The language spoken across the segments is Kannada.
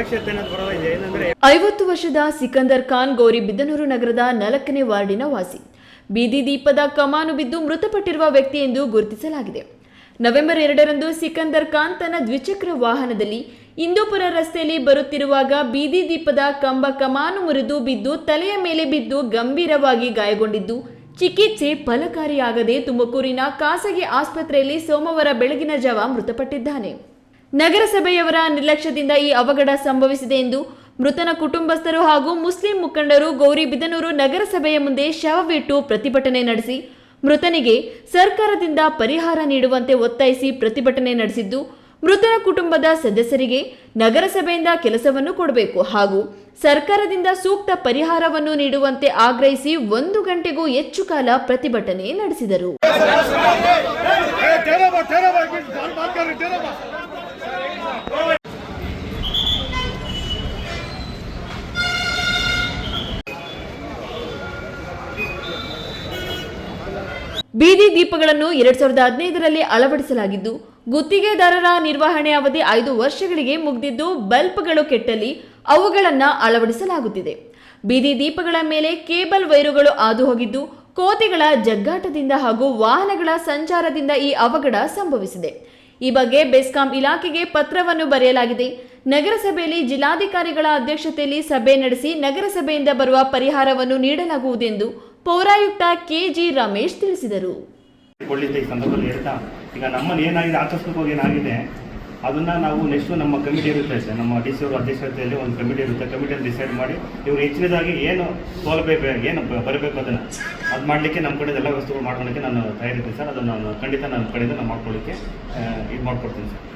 50 ವರ್ಷದ ಸಿಕಂದರ್ ಖಾನ್ ಗೌರಿಬಿದನೂರು ನಗರದ 4ನೇ ವಾರ್ಡಿನ ವಾಸಿ. ಬೀದಿ ದೀಪದ ಕಮಾನು ಬಿದ್ದು ಮೃತಪಟ್ಟಿರುವ ವ್ಯಕ್ತಿ ಎಂದು ಗುರುತಿಸಲಾಗಿದೆ. ನವೆಂಬರ್ 2ರಂದು ಸಿಕಂದರ್ ಖಾನ್ ತನ್ನ ದ್ವಿಚಕ್ರ ವಾಹನದಲ್ಲಿ ಇಂದೂಪುರ ರಸ್ತೆಯಲ್ಲಿ ಬರುತ್ತಿರುವಾಗ ಬೀದಿ ದೀಪದ ಕಂಬ ಕಮಾನು ಮುರಿದು ಬಿದ್ದು ತಲೆಯ ಮೇಲೆ ಬಿದ್ದು ಗಂಭೀರವಾಗಿ ಗಾಯಗೊಂಡಿದ್ದು ಚಿಕಿತ್ಸೆ ಫಲಕಾರಿಯಾಗದೆ ತುಮಕೂರಿನ ಖಾಸಗಿ ಆಸ್ಪತ್ರೆಯಲ್ಲಿ ಸೋಮವಾರ ಬೆಳಗಿನ ಜಾವ ಮೃತಪಟ್ಟಿದ್ದಾನೆ. ನಗರಸಭೆಯವರ ನಿರ್ಲಕ್ಷ್ಯದಿಂದ ಈ ಅವಘಡ ಸಂಭವಿಸಿದೆ ಎಂದು ಮೃತನ ಕುಟುಂಬಸ್ಥರು ಹಾಗೂ ಮುಸ್ಲಿಂ ಮುಖಂಡರು ಗೌರಿಬಿದನೂರು ನಗರಸಭೆಯ ಮುಂದೆ ಶವವಿಟ್ಟು ಪ್ರತಿಭಟನೆ ನಡೆಸಿ ಮೃತನಿಗೆ ಸರ್ಕಾರದಿಂದ ಪರಿಹಾರ ನೀಡುವಂತೆ ಒತ್ತಾಯಿಸಿ ಪ್ರತಿಭಟನೆ ನಡೆಸಿದ್ದು, ಮೃತನ ಕುಟುಂಬದ ಸದಸ್ಯರಿಗೆ ನಗರಸಭೆಯಿಂದ ಕೆಲಸವನ್ನು ಕೊಡಬೇಕು ಹಾಗೂ ಸರ್ಕಾರದಿಂದ ಸೂಕ್ತ ಪರಿಹಾರವನ್ನು ನೀಡುವಂತೆ ಆಗ್ರಹಿಸಿ 1 ಗಂಟೆಗೂ ಹೆಚ್ಚು ಕಾಲ ಪ್ರತಿಭಟನೆ ನಡೆಸಿದರು. ಬೀದಿ ದೀಪಗಳನ್ನು 2015ರಲ್ಲಿ ಅಳವಡಿಸಲಾಗಿದ್ದು, ಗುತ್ತಿಗೆದಾರರ ನಿರ್ವಹಣೆ ಅವಧಿ 5 ವರ್ಷಗಳಿಗೆ ಮುಗಿದಿದ್ದು ಬಲ್ಬ್ಗಳು ಕೆಟ್ಟಲ್ಲಿ ಅವುಗಳನ್ನು ಅಳವಡಿಸಲಾಗುತ್ತಿದೆ. ಬೀದಿ ದೀಪಗಳ ಮೇಲೆ ಕೇಬಲ್ ವೈರುಗಳು ಹಾದು ಹೋಗಿದ್ದು ಕೋತಿಗಳ ಜಗ್ಗಾಟದಿಂದ ಹಾಗೂ ವಾಹನಗಳ ಸಂಚಾರದಿಂದ ಈ ಅವಘಡ ಸಂಭವಿಸಿದೆ. ಈ ಬಗ್ಗೆ ಬೆಸ್ಕಾಂ ಇಲಾಖೆಗೆ ಪತ್ರವನ್ನು ಬರೆಯಲಾಗಿದೆ. ನಗರಸಭೆಯಲ್ಲಿ ಜಿಲ್ಲಾಧಿಕಾರಿಗಳ ಅಧ್ಯಕ್ಷತೆಯಲ್ಲಿ ಸಭೆ ನಡೆಸಿ ನಗರಸಭೆಯಿಂದ ಬರುವ ಪರಿಹಾರವನ್ನು ನೀಡಲಾಗುವುದೆಂದು ಪೌರಾಯುಕ್ತ ಕೆಜಿ ರಮೇಶ್ ತಿಳಿಸಿದರು. ಈಗ ನಮ್ಮಲ್ಲಿ ಏನಾಗಿದೆ, ಆಕಸ್ಮಿಕವಾಗಿ ಏನಾಗಿದೆ ಅದನ್ನು ನಾವು ನೆಕ್ಸ್ಟು ನಮ್ಮ ಕಮಿಟಿ ಇರುತ್ತೆ ಸರ್, ನಮ್ಮ ಡಿ ಸಿ ಅವರ ಅಧ್ಯಕ್ಷತೆಯಲ್ಲಿ ಒಂದು ಕಮಿಟಿ ಇರುತ್ತೆ. ಕಮಿಟಿಯಲ್ಲಿ ಡಿಸೈಡ್ ಮಾಡಿ ಇವರು ಹೆಚ್ಚಿನದಾಗಿ ಏನು ಸೌಲಭ್ಯ ಏನು ಬರಬೇಕು ಅದು ಮಾಡಲಿಕ್ಕೆ ನಮ್ಮ ಕಡೆ ಎಲ್ಲ ವ್ಯವಸ್ಥೆಗಳು ಮಾಡ್ಕೊಳ್ಳೋಕ್ಕೆ ನಾನು ತಯಾರಿರ್ತೀನಿ ಸರ್. ಅದನ್ನು ನಾನು ಖಂಡಿತ ನನ್ನ ಕಡೆಯಿಂದ ನಾನು ಮಾಡ್ಕೊಳ್ಳಿಕ್ಕೆ ಇದು ಮಾಡ್ಕೊಡ್ತೀನಿ ಸರ್.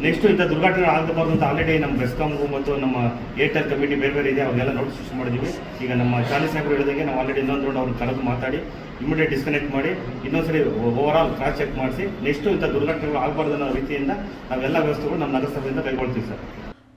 ನೆಕ್ಸ್ಟು ಇಂಥ ದುರ್ಘಟನೆ ಆಗಬಾರ್ದು ಅಂತ ಆಲ್ರೆಡಿ ನಮ್ಮ ಬೆಸ್ಕಾಮ್ಗೂ ಮತ್ತು ನಮ್ಮ ಏರ್ಟೆಲ್ ಕಮಿಟಿ ಬೇರೆ ಇದೆ, ಅವ್ರಿಗೆಲ್ಲ ನೋಟಿಸ್ ಇಶ್ಯೂ ಮಾಡಿದ್ದೀವಿ. ಈಗ ನಮ್ಮ ಚಾಲಿ ಸಾಹೇಬರು ಹೇಳಿದಂಗೆ ನಾವು ಆಲ್ರೆಡಿ ಇನ್ನೊಂದು ರೌಂಡ್ ಅವ್ರನ್ನ ಕರೆದು ಮಾತಾಡಿ ಇಮಿಡಿಯೇಟ್ ಡಿಸ್ಕನೆಕ್ಟ್ ಮಾಡಿ ಇನ್ನೊಂದ್ಸರಿ ಓವರಾಲ್ ಕ್ರಾಸ್ ಚೆಕ್ ಮಾಡಿಸಿ ನೆಕ್ಸ್ಟು ಇಂಥ ದುರ್ಘಟನೆಗಳು ಆಗಬಾರ್ದು ಅನ್ನೋ ರೀತಿಯಿಂದ ನಾವೆಲ್ಲ ವ್ಯವಸ್ಥೆಗಳು ನಮ್ಮ ನಗರಸಭೆಯಿಂದ ಕೈಗೊಳ್ತೀವಿ ಸರ್.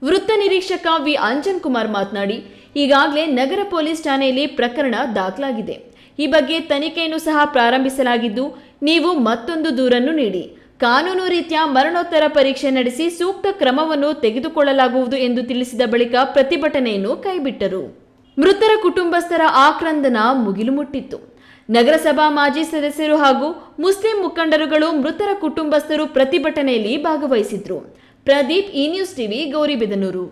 ವೃತ್ತ ನಿರೀಕ್ಷಕ ವಿ ಅಂಜನ್ ಕುಮಾರ್ ಮಾತನಾಡಿ, ಈಗಾಗಲೇ ನಗರ ಪೊಲೀಸ್ ಠಾಣೆಯಲ್ಲಿ ಪ್ರಕರಣ ದಾಖಲಾಗಿದೆ. ಈ ಬಗ್ಗೆ ತನಿಖೆಯನ್ನು ಸಹ ಪ್ರಾರಂಭಿಸಲಾಗಿದ್ದು, ನೀವು ಮತ್ತೊಂದು ದೂರನ್ನು ನೀಡಿ ಕಾನೂನು ರೀತಿಯ ಮರಣೋತ್ತರ ಪರೀಕ್ಷೆ ನಡೆಸಿ ಸೂಕ್ತ ಕ್ರಮವನ್ನು ತೆಗೆದುಕೊಳ್ಳಲಾಗುವುದು ಎಂದು ತಿಳಿಸಿದ ಬಳಿಕ ಪ್ರತಿಭಟನೆಯನ್ನು ಕೈಬಿಟ್ಟರು. ಮೃತರ ಕುಟುಂಬಸ್ಥರ ಆಕ್ರಂದನ ಮುಗಿಲು ಮುಟ್ಟಿತ್ತು. ನಗರಸಭಾ ಮಾಜಿ ಸದಸ್ಯರು ಹಾಗೂ ಮುಸ್ಲಿಂ ಮುಖಂಡರುಗಳು ಮೃತರ ಕುಟುಂಬಸ್ಥರು ಪ್ರತಿಭಟನೆಯಲ್ಲಿ ಭಾಗವಹಿಸಿದ್ರು. Pradeep, E news TV, Gauribidanur.